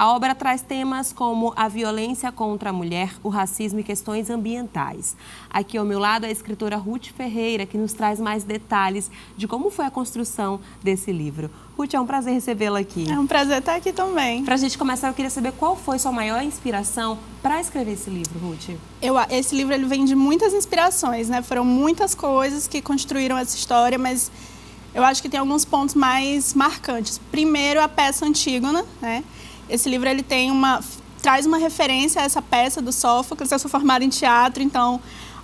A obra traz temas como a violência contra a mulher, o racismo e questões ambientais. Aqui ao meu lado a escritora Ruth Ferreira, que nos traz mais detalhes de como foi a construção desse livro. Ruth, é um prazer recebê-la aqui. É um prazer estar aqui também. Para a gente começar, eu queria saber qual foi sua maior inspiração para escrever esse livro, Ruth? Esse livro ele vem de muitas inspirações, né? Foram muitas coisas que construíram essa história, mas eu acho que tem alguns pontos mais marcantes. Primeiro, a peça Antígona, né? Esse livro ele traz uma referência a essa peça do Sófocles. Eu sou formada em teatro, então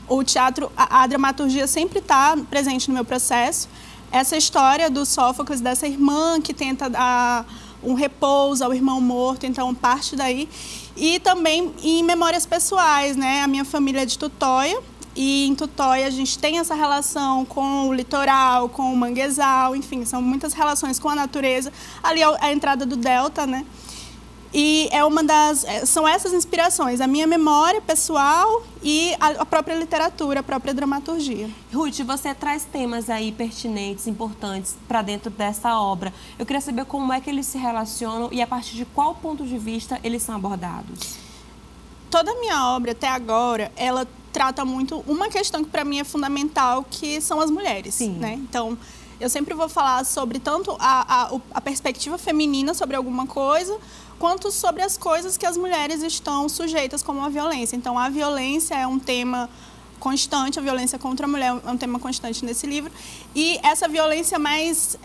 o teatro, a dramaturgia sempre está presente no meu processo. Essa história do Sófocles, dessa irmã que tenta dar um repouso ao irmão morto, então parte daí. E também em memórias pessoais, né? A minha família é de Tutóia, e em Tutóia a gente tem essa relação com o litoral, com o manguezal, enfim, são muitas relações com a natureza. Ali é a entrada do delta, né? E são essas inspirações, a minha memória pessoal e a própria literatura, a própria dramaturgia. Ruth, você traz temas aí pertinentes, importantes para dentro dessa obra. Eu queria saber como é que eles se relacionam e a partir de qual ponto de vista eles são abordados. Toda a minha obra até agora, ela trata muito uma questão que para mim é fundamental, que são as mulheres. Sim. Né? Então, eu sempre vou falar sobre tanto a perspectiva feminina sobre alguma coisa, quanto sobre as coisas que as mulheres estão sujeitas como a violência. Então, a violência é um tema constante, a violência contra a mulher é um tema constante nesse livro. E essa violência mais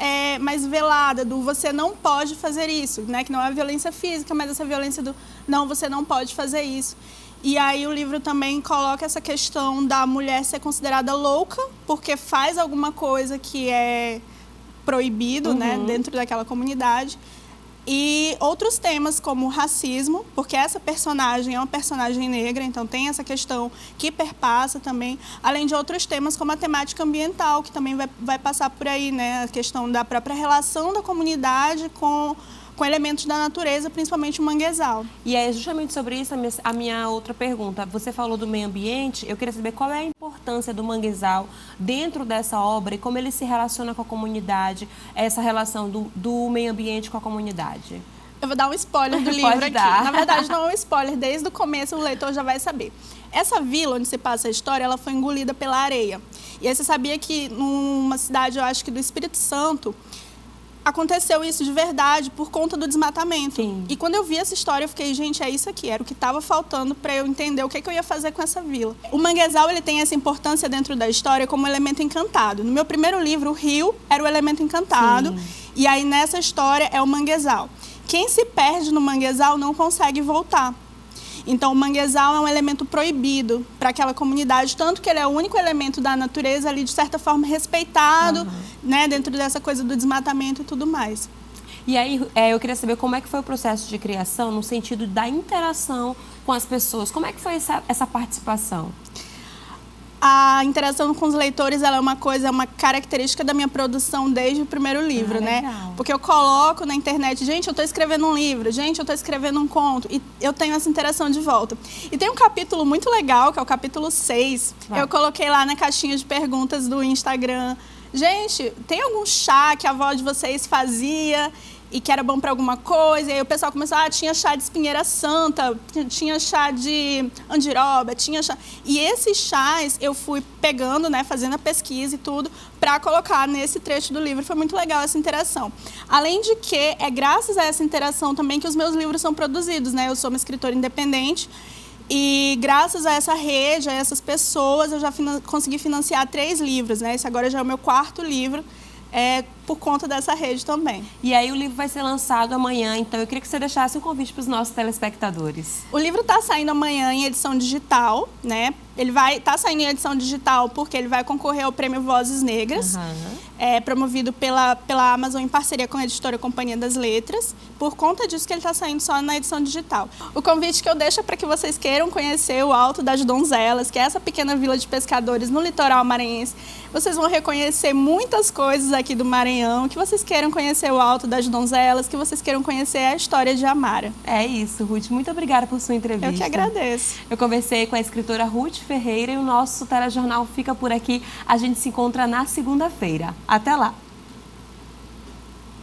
velada, do você não pode fazer isso, né? Que não é a violência física, mas essa violência do não, você não pode fazer isso. E aí o livro também coloca essa questão da mulher ser considerada louca porque faz alguma coisa que é proibido, né, dentro daquela comunidade. E outros temas como o racismo, porque essa personagem é uma personagem negra, então tem essa questão que perpassa também, além de outros temas como a temática ambiental, que também vai passar por aí, né, a questão da própria relação da comunidade com elementos da natureza, principalmente o manguezal. E é justamente sobre isso a minha outra pergunta. Você falou do meio ambiente, eu queria saber qual é a importância do manguezal dentro dessa obra e como ele se relaciona com a comunidade, essa relação do meio ambiente com a comunidade. Eu vou dar um spoiler do livro aqui. Na verdade, não é um spoiler, desde o começo o leitor já vai saber. Essa vila onde se passa a história, ela foi engolida pela areia. E aí você sabia que numa cidade, eu acho que do Espírito Santo, aconteceu isso de verdade por conta do desmatamento. Sim. E quando eu vi essa história, eu fiquei, gente, é isso aqui, era o que estava faltando para eu entender o que eu ia fazer com essa vila. O manguezal, ele tem essa importância dentro da história como elemento encantado. No meu primeiro livro, o rio era o elemento encantado. Sim. E aí nessa história é o manguezal. Quem se perde no manguezal não consegue voltar. Então, o manguezal é um elemento proibido para aquela comunidade, tanto que ele é o único elemento da natureza ali, de certa forma, respeitado, né, dentro dessa coisa do desmatamento e tudo mais. E aí, eu queria saber como é que foi o processo de criação, no sentido da interação com as pessoas. Como é que foi essa participação? A interação com os leitores, ela é uma característica da minha produção desde o primeiro livro, né? Legal. Porque eu coloco na internet, gente, eu estou escrevendo um livro, gente, eu estou escrevendo um conto, e eu tenho essa interação de volta. E tem um capítulo muito legal, que é o capítulo 6, eu coloquei lá na caixinha de perguntas do Instagram. Gente, tem algum chá que a avó de vocês fazia e que era bom para alguma coisa? E aí o pessoal começou, tinha chá de espinheira santa, tinha chá de andiroba, tinha chá... E esses chás eu fui pegando, né, fazendo a pesquisa e tudo, para colocar nesse trecho do livro. Foi muito legal essa interação. Além de que é graças a essa interação também que os meus livros são produzidos, né? Eu sou uma escritora independente e graças a essa rede, a essas pessoas, eu já consegui financiar 3 livros, né? Esse agora já é o meu 4º livro. Por conta dessa rede também. E aí o livro vai ser lançado amanhã, então eu queria que você deixasse um convite para os nossos telespectadores. O livro está saindo amanhã em edição digital, né? Ele vai estar saindo em edição digital porque ele vai concorrer ao Prêmio Vozes Negras, promovido pela Amazon em parceria com a editora Companhia das Letras. Por conta disso que ele está saindo só na edição digital. O convite que eu deixo é para que vocês queiram conhecer o Alto das Donzelas, que é essa pequena vila de pescadores no litoral maranhense. Vocês vão reconhecer muitas coisas aqui do Maranhão, que vocês queiram conhecer o Alto das Donzelas, que vocês queiram conhecer a história de Amara. É isso, Ruth. Muito obrigada por sua entrevista. Eu que agradeço. Eu conversei com a escritora Ruth Ferreira e o nosso telejornal fica por aqui. A gente se encontra na segunda-feira. Até lá!